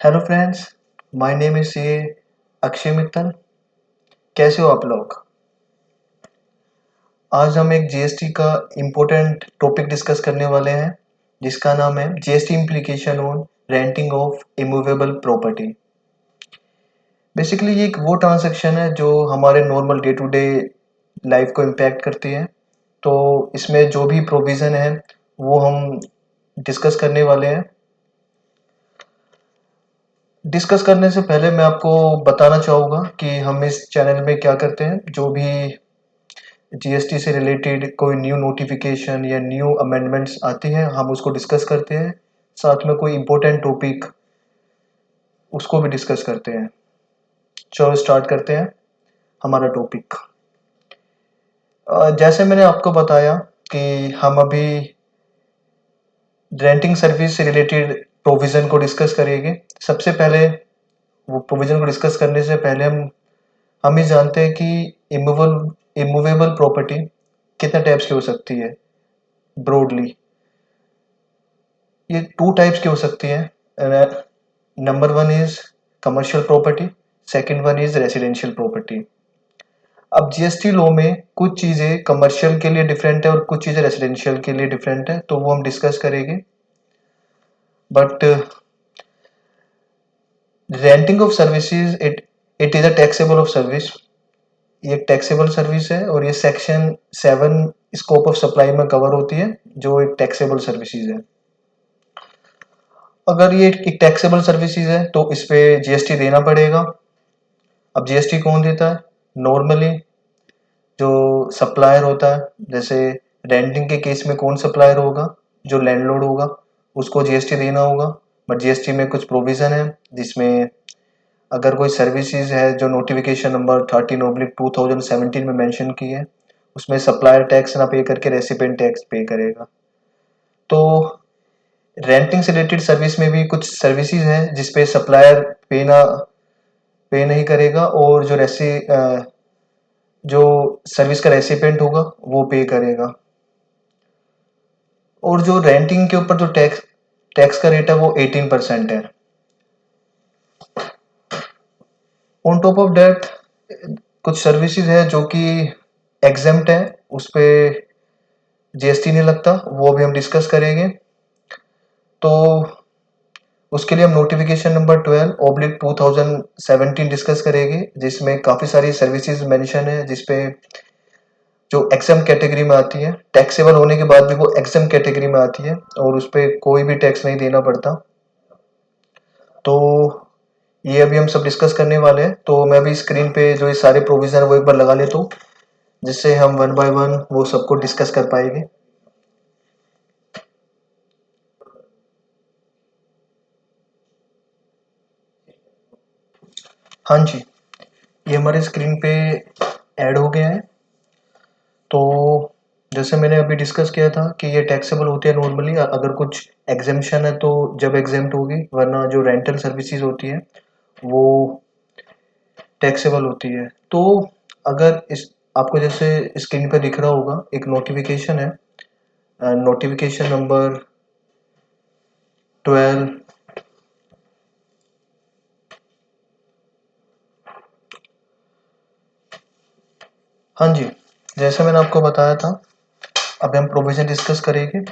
Hello friends, my name is ये अक्षय मित्तल। कैसे हो आप लोग? आज हम एक जीएसटी का इम्पोर्टेंट टॉपिक डिस्कस करने वाले हैं, जिसका नाम है GST implication on renting of immovable property. Basically ये एक वो ट्रांजैक्शन है जो हमारे normal day to day life को इम्पैक्ट करती है। तो इसमें जो भी प्रोविज़न है वो हम डिस्कस करने वाले हैं। डिस्कस करने से पहले मैं आपको बताना चाहूँगा कि हम इस चैनल में क्या करते हैं। जो भी जीएसटी से रिलेटेड कोई न्यू नोटिफिकेशन या न्यू अमेंडमेंट्स आती हैं, हम उसको डिस्कस करते हैं। साथ में कोई इम्पोर्टेंट टॉपिक उसको भी डिस्कस करते हैं। चलो स्टार्ट करते हैं हमारा टॉपिक। जैसे मैंने आपको बताया कि हम अभी रेंटिंग सर्विस से रिलेटेड प्रोविज़न को डिस्कस करेंगे। सबसे पहले वो प्रोविज़न को डिस्कस करने से पहले हम ये जानते हैं कि इमूवेबल प्रॉपर्टी कितने टाइप्स की हो सकती है ब्रॉडली। ये टू टाइप्स की हो सकती है। Number one is commercial property, second one is residential property. अब जीएसटी लॉ में कुछ चीज़ें कमर्शियल के लिए डिफरेंट है और कुछ चीज़ें रेसिडेंशियल के लिए डिफरेंट है, तो वो हम डिस्कस करेंगे। But renting of services it is a taxable of service. ये एक टैक्सेबल सर्विस है और ये सेक्शन 7 स्कोप ऑफ सप्लाई में कवर होती है, जो एक टैक्सेबल सर्विसेज है। अगर ये एक टैक्सेबल सर्विसेज है तो इस पे जीएसटी देना पड़ेगा। अब जीएसटी कौन देता है? नॉर्मली जो सप्लायर होता है, जैसे रेंटिंग के केस में कौन सप्लायर होगा? जो लैंडलॉर्ड होगा, उसको जीएसटी देना होगा। बट जीएसटी में कुछ प्रोविजन है जिसमें अगर कोई सर्विसेज है जो नोटिफिकेशन नंबर 13/2017 में मेंशन की है, उसमें सप्लायर टैक्स ना पे करके रेसिपिएंट टैक्स पे करेगा। तो रेंटिंग से रिलेटेड सर्विस में भी कुछ सर्विसेज हैं जिसपे सप्लायर पे नहीं करेगा और जो सर्विस का रेसिपिएंट होगा वो पे करेगा। और जो रेंटिंग के ऊपर जो टैक्स टैक्स का रेट है वो 18% है। ऑन टॉप ऑफ दैट कुछ सर्विसेज है जो कि एग्जेम्प्ट है, उस पे जीएसटी नहीं लगता, वो भी हम डिस्कस करेंगे। तो उसके लिए हम नोटिफिकेशन नंबर 12/2017 डिस्कस करेंगे, जिसमें काफ़ी सारी सर्विसेज मेंशन है, जिसपे जो एग्जाम कैटेगरी में आती है, टैक्सेबल होने के बाद भी वो एग्जाम कैटेगरी में आती है और उस पर कोई भी टैक्स नहीं देना पड़ता। तो ये अभी हम सब डिस्कस करने वाले हैं। तो मैं भी स्क्रीन पे जो ये सारे प्रोविजन है वो एक बार लगा लेता हूँ, जिससे हम वन बाय वन वो सबको डिस्कस कर पाएंगे। हाँ जी, ये हमारे स्क्रीन पे ऐड हो गया है। तो जैसे मैंने अभी डिस्कस किया था कि ये टैक्सेबल होती है नॉर्मली, अगर कुछ एग्जेम्पशन है तो जब एग्जेम्प्ट होगी, वरना जो रेंटल सर्विसेज होती है वो टैक्सेबल होती है। तो अगर इस आपको जैसे स्क्रीन पर दिख रहा होगा एक नोटिफिकेशन है, नोटिफिकेशन नंबर 12। हाँ जी, जैसे मैंने आपको बताया था, अभी हम प्रोविज़न डिस्कस करेंगे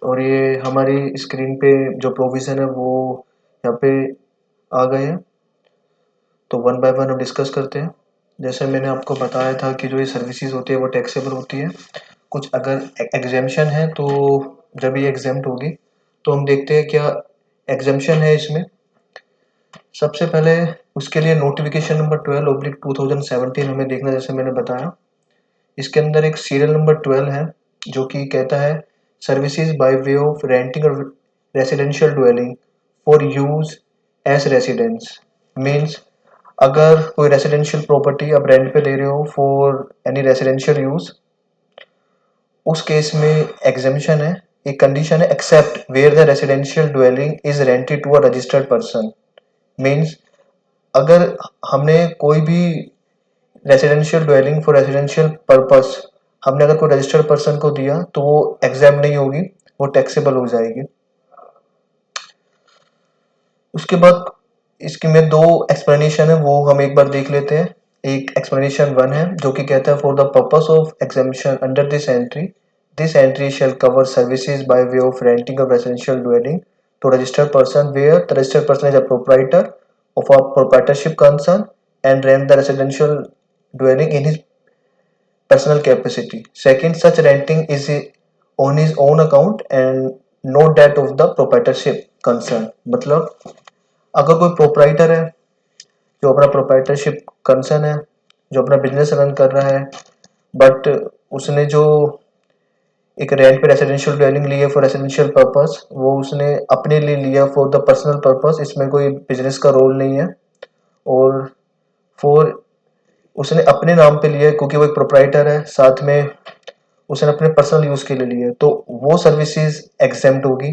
और ये हमारी स्क्रीन पे जो प्रोविज़न है वो यहाँ पे आ गए हैं। तो वन बाय वन हम डिस्कस करते हैं। जैसे मैंने आपको बताया था कि जो ये सर्विसेज होती है वो टैक्सेबल होती है। कुछ अगर एग्जेम्पशन है तो जब ये एग्जेम्प्ट होगी तो हम देखते हैं क्या एग्जेम्पशन है इसमें। सबसे पहले उसके लिए नोटिफिकेशन नंबर 12/2017 हमें देखना, जैसे मैंने बताया। इसके अंदर एक सीरियल नंबर 12 है जो कि कहता है services by way of renting or residential dwelling for use as residence. Means अगर कोई रेसिडेंशियल प्रॉपर्टी आप रेंट पे ले रहे हो फॉर एनी रेसिडेंशियल यूज, उस केस में एग्जेम्पशन है, एक कंडीशन है, except where the residential dwelling is rented to a registered person. Means अगर हमने कोई भी residential dwelling for residential purpose हमने अगर कोई रजिस्टर्ड पर्सन को दिया तो वो एग्जाम नहीं होगी, वो टैक्सेबल हो जाएगी। उसके बाद इसकी में दो एक्सप्लेनेशन है, वो हम एक बार देख लेते हैं। एक एक्सप्लेनेशन 1 है जो कि कहता है for the purpose of exemption under this entry shall cover services by way of renting a residential dwelling to registered person where the registered person is a proprietor of a proprietorship concern and rent the residential dwelling in his personal capacity. Second, such renting is on his own account and not that of the proprietorship concern. मतलब अगर कोई proprietor है जो अपना proprietorship concern है, जो अपना business run कर रहा है, बट उसने जो एक रेंट पे रेसिडेंशियल ड्वेलिंग ली है फॉर रेसिडेंशियल पर्पस, वो उसने अपने लिए लिया फॉर द पर्सनल पर्पस, इसमें कोई बिजनेस का रोल नहीं है। और फॉर उसने अपने नाम पे लिया है क्योंकि वो एक प्रोप्राइटर है, साथ में उसने अपने पर्सनल यूज के लिए लिया है, तो वो सर्विसेज एग्जेम्प्ट होगी।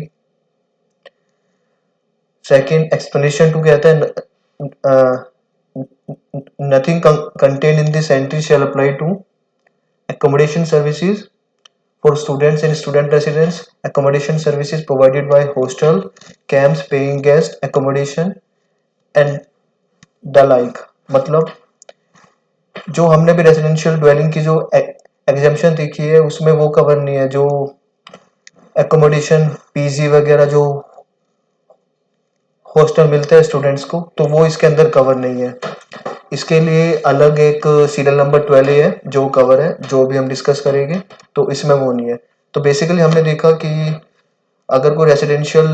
सेकंड, एक्सप्लेनेशन 2 कहता है nothing contained in this entry shall apply to accommodation services for students in student residence, accommodation services provided by hostel, camps, paying guest accommodation and the like। मतलब जो हमने भी residential dwelling की जो exemption देखी है उसमें वो कवर नहीं है, जो एकोमोडेशन पीजी वगैरह जो हॉस्टल मिलते हैं स्टूडेंट्स को, तो वो इसके अंदर कवर नहीं है। इसके लिए अलग एक सीरियल नंबर 12 है जो कवर है, जो भी हम डिस्कस करेंगे, तो इसमें वो नहीं है। तो बेसिकली हमने देखा कि अगर कोई रेसिडेंशियल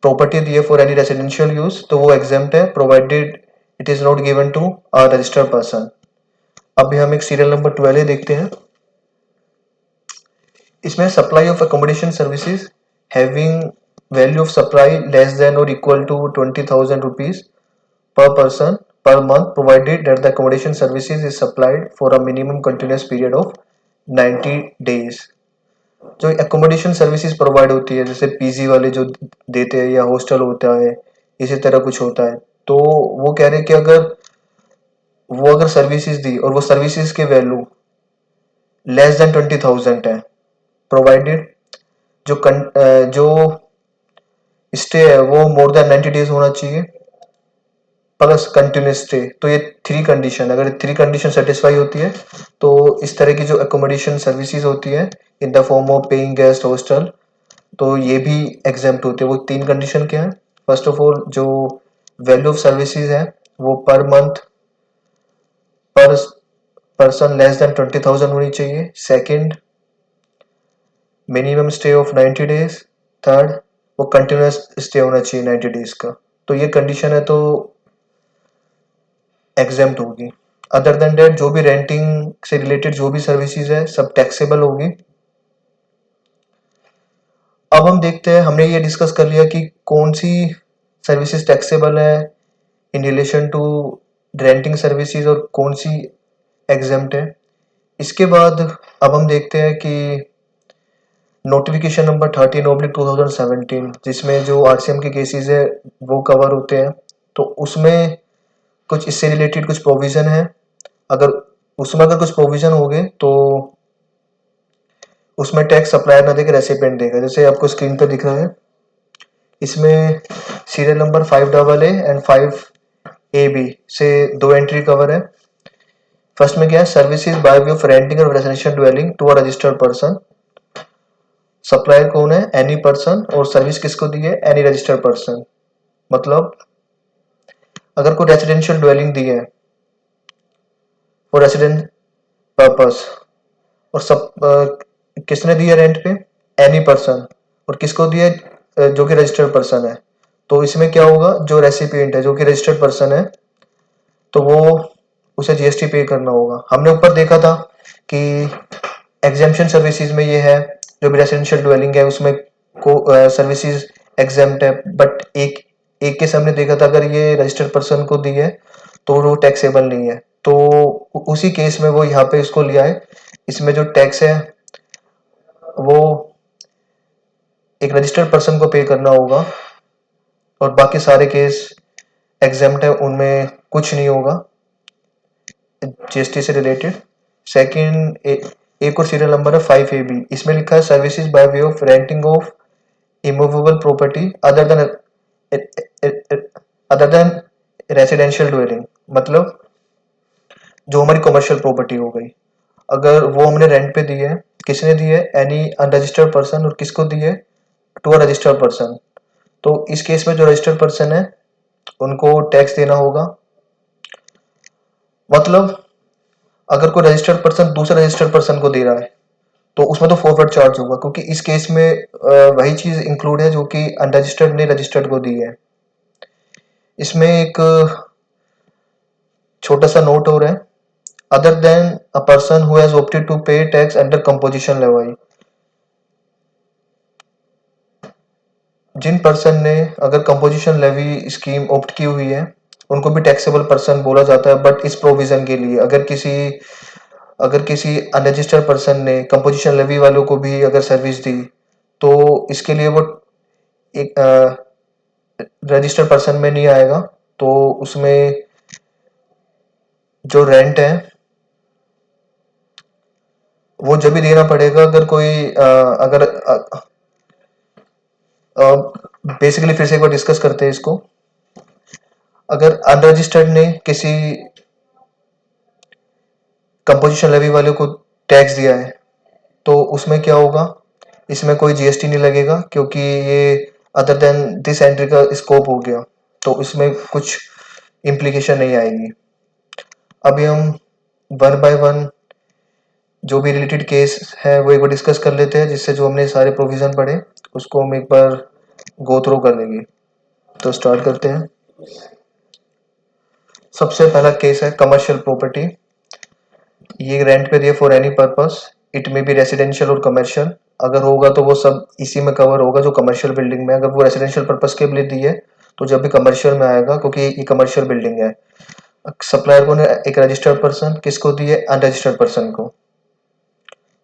प्रॉपर्टी दी है फॉर एनी रेसिडेंशियल यूज तो वो एग्जेम्प्ट है provided it is not given to a registered person. अभी हम एक सीरियल नंबर 12 देखते हैं। इसमें supply of accommodation services having value of supply less than or equal to 20,000 rupees per person per month provided that the accommodation services is supplied for a minimum continuous period of 90 days। जो accommodation services provide होती है जैसे PG वाले जो देते हैं या hostel होता है, इसी तरह कुछ होता है, तो वो कह रहे हैं कि अगर सर्विसेज दी और वो सर्विसेज की वैल्यू लेस देन 20,000 है, प्रोवाइडेड जो स्टे है वो मोर देन 90 डेज होना चाहिए प्लस कंटिन्यूस स्टे। तो ये 3 कंडीशन, अगर 3 कंडीशन सेटिस्फाई होती है तो इस तरह की जो एकोमोडेशन सर्विसेज होती है in the form of paying guest hostel, तो ये भी एग्जेम्प्ट होते हैं। वो 3 कंडीशन क्या है? फर्स्ट ऑफ ऑल जो वैल्यू ऑफ सर्विसेज है वो पर मंथ पर पर्सन लेस देन 20,000 होनी चाहिए। Second, minimum stay of 90 days. Third, वो कंटिन्यूस स्टे होना चाहिए 90 डेज का। तो ये कंडीशन है तो एग्जेम्प्ट होगी। अदर देन डेट जो भी रेंटिंग से रिलेटेड जो भी सर्विसेज है सब टैक्सेबल होगी। अब हम देखते हैं, हमने ये डिस्कस कर लिया कि कौन सी सर्विसेज टैक्सेबल है in relation to renting services और कौन सी एग्जेम्प्ट है। इसके बाद अब हम देखते हैं कि नोटिफिकेशन नंबर 13/2017 जिसमें जो आरसीएम के केसेस है वो कवर होते हैं, तो उसमें कुछ इससे रिलेटेड कुछ प्रोविजन है। अगर कुछ प्रोविजन हो गए तो उसमें टैक्स सप्लायर ना देकर रेसिपिएंट देगा, जैसे आपको स्क्रीन पर दिख रहा है। इसमें serial number 5AA and 5AB से 2 एंट्री कवर है। फर्स्ट में क्या है? Services by way of renting or residential dwelling to a registered person. Supplier कौन है? Any person. और सर्विस किसको दी है? Any registered person. मतलब अगर कोई रेजिडेंशियल ड्वेलिंग दी है फॉर रेसिडेंट पर्पस और किसने दी है रेंट पे? Any person. और किसको दी है? जो कि रजिस्टर्ड पर्सन है। तो इसमें क्या होगा? जो रेसिपिएंट है जो कि रजिस्टर्ड पर्सन है तो वो उसे जीएसटी पे करना होगा। हमने ऊपर देखा था कि एग्जेम्पशन सर्विसेज में ये है, जो भी रेसिडेंशियल ड्वेलिंग है उसमें को सर्विसेज एग्जेम्प्ट है, बट एक केस हमने देखा था अगर ये रजिस्टर्ड पर्सन को दी है तो वो टैक्सेबल नहीं है, तो उसी केस में वो यहाँ पे इसको लिया है। इसमें जो टैक्स है वो एक रजिस्टर्ड पर्सन को पे करना होगा और बाकी सारे केस एग्जेम्प्ट है, उनमें कुछ नहीं होगा जीएसटी से रिलेटेड। सेकंड, एक और सीरियल नंबर है 5AB। इसमें लिखा है services by way of renting of immovable property other than other than residential dwelling, मतलब जो हमारी कमर्शियल प्रॉपर्टी हो गई, अगर वो हमने रेंट पे दी है, किसने दी है, एनी अनरजिस्टर्ड पर्सन, और किसको दी है, टू अ रजिस्टर्ड पर्सन। तो इस केस में जो रजिस्टर्ड पर्सन है उनको टैक्स देना होगा। मतलब अगर कोई रजिस्टर्ड पर्सन दूसरे रजिस्टर्ड पर्सन को दे रहा है तो उसमें तो फॉरवर्ड चार्ज होगा, क्योंकि इस केस में वही चीज इंक्लूड है जो कि अनरजिस्टर्ड ने रजिस्टर्ड को दी है। इसमें एक छोटा सा नोट हो रहा है, other than a person who has opted to pay tax under composition levy. जिन पर्सन ने अगर कंपोजिशन लेवी स्कीम ऑप्ट की हुई है उनको भी टैक्सेबल पर्सन बोला जाता है, बट इस प्रोविजन के लिए अगर किसी अनरजिस्टर्ड पर्सन ने कंपोजिशन लेवी वालों को भी अगर सर्विस दी तो इसके लिए वो एक रजिस्टर्ड पर्सन में नहीं आएगा। तो उसमें जो रेंट है वो जब भी देना पड़ेगा अगर कोई अगर बेसिकली फिर से एक बार डिस्कस करते हैं इसको। अगर अनरजिस्टर्ड ने किसी कंपोजिशन लेवी वाले को टैक्स दिया है तो उसमें क्या होगा, इसमें कोई जीएसटी नहीं लगेगा, क्योंकि ये अदर देन दिस एंट्री का स्कोप हो गया, तो इसमें कुछ इम्प्लीकेशन नहीं आएगी। अभी हम वन बाय वन जो भी रिलेटेड केस है वो एक बार डिस्कस कर लेते हैं, जिससे जो हमने सारे प्रोविजन पढ़े उसको हम एक बार गो थ्रू कर लेंगे। तो स्टार्ट करते हैं। सबसे पहला केस है कमर्शियल प्रॉपर्टी। ये रेंट पे दिए for any purpose, it may be residential और कमर्शियल। अगर होगा तो वो सब इसी में कवर होगा जो कमर्शियल बिल्डिंग में। अगर वो रेसिडेंशियल पर्पस के लिए दी है तो जब भी कमर्शियल में आएगा, क्योंकि ये कमर्शियल बिल्डिंग है। सप्लायर को ने एक रजिस्टर्ड पर्सन किसको दी है, अनरजिस्टर्ड पर्सन को।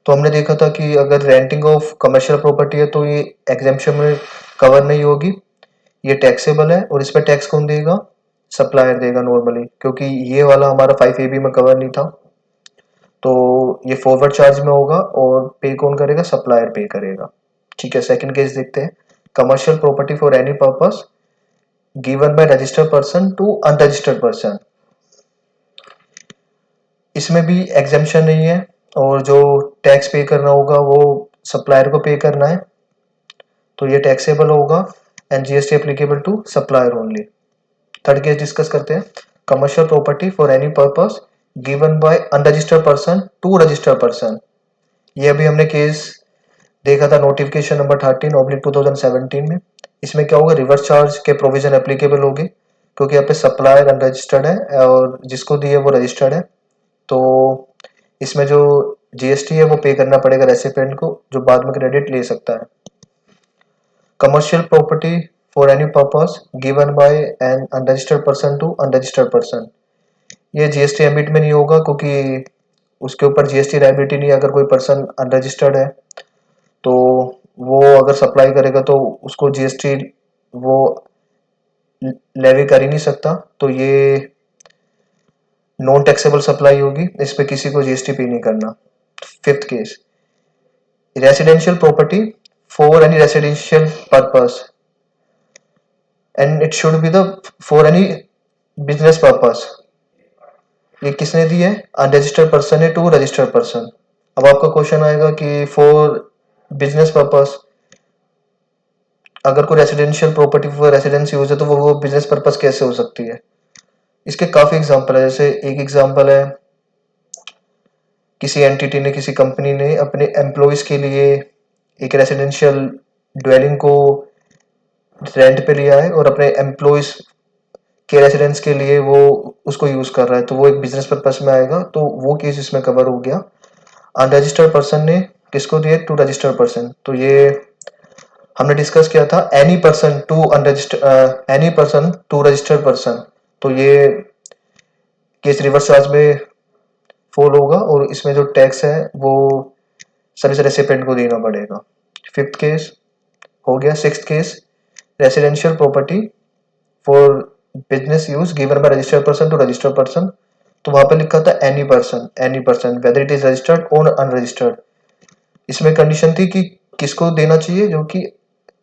तो हमने देखा था कि अगर रेंटिंग ऑफ कमर्शियल प्रॉपर्टी है तो ये एग्जेम्पशन में कवर नहीं होगी, ये टैक्सेबल है। और इस पर टैक्स कौन देगा, सप्लायर देगा नॉर्मली, क्योंकि ये वाला हमारा 5AB में कवर नहीं था। तो ये फॉरवर्ड चार्ज में होगा और पे कौन करेगा, सप्लायर पे करेगा। ठीक है, सेकंड केस देखते हैं। Commercial property for any purpose given by registered person to unregistered person. इसमें भी एग्जेम्पशन नहीं है और जो टैक्स पे करना होगा वो सप्लायर को पे करना है, तो ये टैक्सेबल होगा and GST applicable to supplier only. Third case discuss करते हैं। Commercial property for any purpose given by unregistered person to registered person. ये अभी हमने केस देखा था नोटिफिकेशन नंबर 13/2017 में। इसमें क्या होगा, रिवर्स चार्ज के प्रोविजन एप्लीकेबल होगी, क्योंकि यहाँ पे सप्लायर अनरजिस्टर्ड है और जिसको दी है वो रजिस्टर्ड है। तो इसमें जो जीएसटी है वो पे करना पड़ेगा रेसिपिएंट को, जो बाद में क्रेडिट ले सकता है। Commercial property for any purpose given by an unregistered person to unregistered person. ये जीएसटी एमिट में नहीं होगा, क्योंकि उसके ऊपर जीएसटी लायबिलिटी नहीं है। अगर कोई पर्सन अनरजिस्टर्ड है तो वो अगर सप्लाई करेगा तो उसको जीएसटी वो लेवी कर ही नहीं सकता, तो ये नॉन टैक्सेबल सप्लाई होगी, इस पे किसी को जीएसटी पे नहीं करना। Fifth case, residential property for any residential purpose and it should be the for any business purpose. ये किसने दी है, अनरजिस्टर्ड पर्सन है टू रजिस्टर्ड पर्सन। अब आपका क्वेश्चन आएगा कि फॉर बिजनेस पर्पस अगर कोई residential property for residence use है तो वो बिजनेस पर्पस कैसे हो सकती है। इसके काफी एग्जांपल है। जैसे एक एग्जांपल है, किसी एंटिटी ने, किसी कंपनी ने अपने एम्प्लॉयज के लिए एक रेसिडेंशियल ड्वेलिंग को रेंट पे लिया है और अपने एम्प्लॉयज के रेसिडेंस के लिए वो उसको यूज कर रहा है, तो वो एक बिजनेस पर्पस में आएगा, तो वो केस इसमें कवर हो गया। अनरजिस्टर्ड पर्सन ने किसको दिया, टू रजिस्टर्ड पर्सन, तो ये हमने डिस्कस किया था any person to unregistered any person to registered person. तो ये केस रिवर्स चार्ज में फॉल होगा और इसमें जो टैक्स है वो सर्विस रेसिपिएंट को देना पड़ेगा। फिफ्थ केस हो गया। Sixth case, residential property for business use given by registered person to registered person. तो वहां पे लिखा था any person whether it is registered और अनरजिस्टर्ड। इसमें कंडीशन थी कि किसको देना चाहिए, जो कि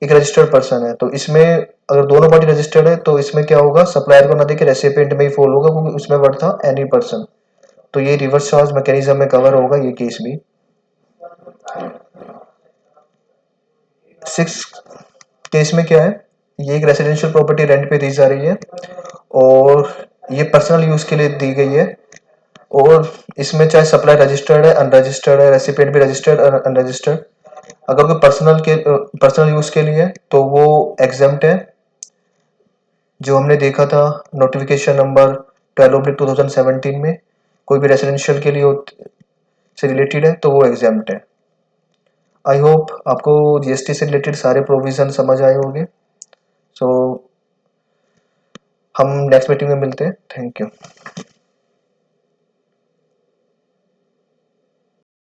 एक रजिस्टर्ड पर्सन है। तो इसमें अगर दोनों पार्टी रजिस्टर्ड है तो इसमें क्या होगा, सप्लायर को ना देके रेसिपिएंट में ही फॉल होगा, क्योंकि उसमें वर्ड था एनी पर्सन। तो ये रिवर्स चार्ज मैकेनिज्म में कवर होगा ये केस भी। 6 केस में क्या है, ये एक रेसिडेंशियल प्रॉपर्टी रेंट पे दी जा रही है और ये पर्सनल यूज के लिए दी गई है, और इसमें चाहे सप्लाई रजिस्टर्ड है, अनरजिस्टर्ड है, रेसिपिएंट भी रजिस्टर्ड और अनरजिस्टर्ड, अगर कोई पर्सनल यूज के लिए तो वो एग्जेम्प्ट है। जो हमने देखा था नोटिफिकेशन नंबर 12/2017 में, कोई भी रेसिडेंशियल के लिए से रिलेटेड है तो वो एग्जेम्प्ट है। आई होप आपको जीएसटी से रिलेटेड सारे प्रोविजन समझ आए होंगे। सो हम नेक्स्ट मीटिंग में मिलते हैं। Thank you.